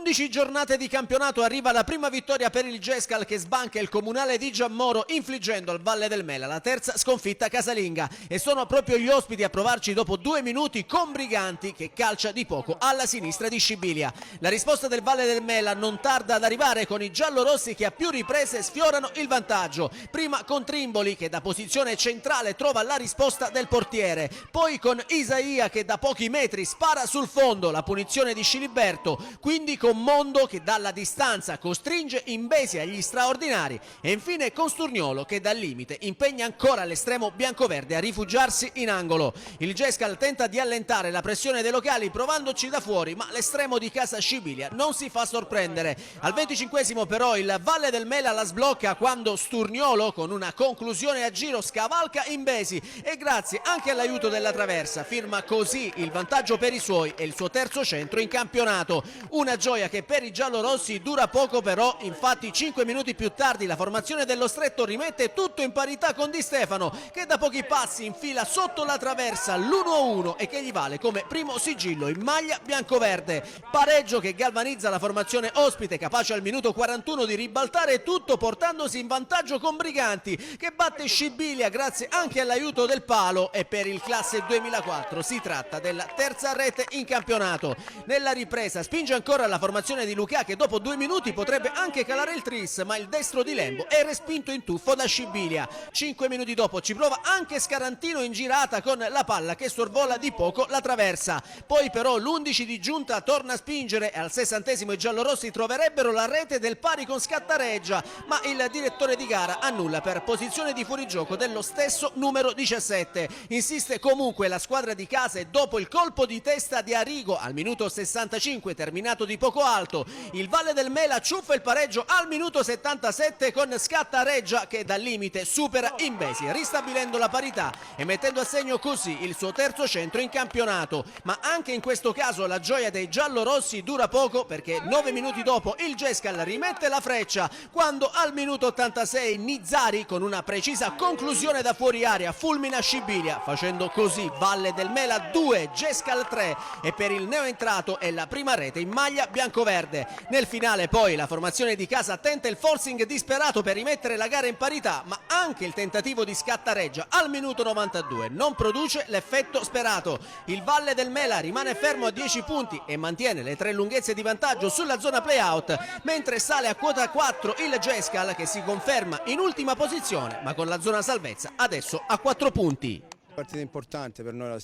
11 giornate di campionato arriva la prima vittoria per il Gescal che sbanca il comunale di Giammoro infliggendo al Valle del Mela la terza sconfitta casalinga e sono proprio gli ospiti a provarci dopo 2 minuti con Briganti che calcia di poco alla sinistra di Scibilia. La risposta del Valle del Mela non tarda ad arrivare con i giallorossi che a più riprese sfiorano il vantaggio, prima con Trimboli che da posizione centrale trova la risposta del portiere, poi con Isaia che da pochi metri spara sul fondo la punizione di Sciliberto, quindi con Mondo che dalla distanza costringe Imbesi agli straordinari e infine con Sturniolo che dal limite impegna ancora l'estremo biancoverde a rifugiarsi in angolo. Il Gescal tenta di allentare la pressione dei locali provandoci da fuori, ma l'estremo di casa Scibilia non si fa sorprendere. Al 25esimo però il Valle del Mela la sblocca quando Sturniolo con una conclusione a giro scavalca Imbesi e grazie anche all'aiuto della traversa firma così il vantaggio per i suoi e il suo terzo centro in campionato. Una gioia che per i giallorossi dura poco però, infatti 5 minuti più tardi la formazione dello Stretto rimette tutto in parità con Di Stefano che da pochi passi infila sotto la traversa l'1-1 e che gli vale come primo sigillo in maglia biancoverde. Pareggio che galvanizza la formazione ospite capace al minuto 41 di ribaltare tutto portandosi in vantaggio con Briganti che batte Scibilia grazie anche all'aiuto del palo e per il classe 2004 si tratta della terza rete in campionato. Nella ripresa spinge ancora la formazione di Luca che dopo 2 minuti potrebbe anche calare il tris, ma il destro di Lembo è respinto in tuffo da Scibilia. 5 minuti dopo ci prova anche Scarantino in girata con la palla che sorvola di poco la traversa. Poi però l'11 di giunta torna a spingere e al 60esimo i giallorossi troverebbero la rete del pari con Scattareggia, ma il direttore di gara annulla per posizione di fuorigioco dello stesso numero 17. Insiste comunque la squadra di casa e dopo il colpo di testa di Arrigo al minuto 65 terminato di poco alto, il Valle del Mela ciuffa il pareggio al minuto 77 con Scattareggia che dal limite supera Imbesi ristabilendo la parità e mettendo a segno così il suo terzo centro in campionato. Ma anche in questo caso la gioia dei giallorossi dura poco perché 9 minuti dopo il Gescal rimette la freccia quando al minuto 86 Nizzari con una precisa conclusione da fuori area fulmina Scibilia facendo così Valle del Mela 2, Gescal 3 e per il neoentrato è la prima rete in maglia biancoverde. Nel finale poi la formazione di casa tenta il forcing disperato per rimettere la gara in parità, ma anche il tentativo di Scattareggia al minuto 92 non produce l'effetto sperato. Il Valle del Mela rimane fermo a 10 punti e mantiene le 3 lunghezze di vantaggio sulla zona playout, mentre sale a quota 4 il Gescal che si conferma in ultima posizione ma con la zona salvezza adesso a 4 punti. Partita importante per noi.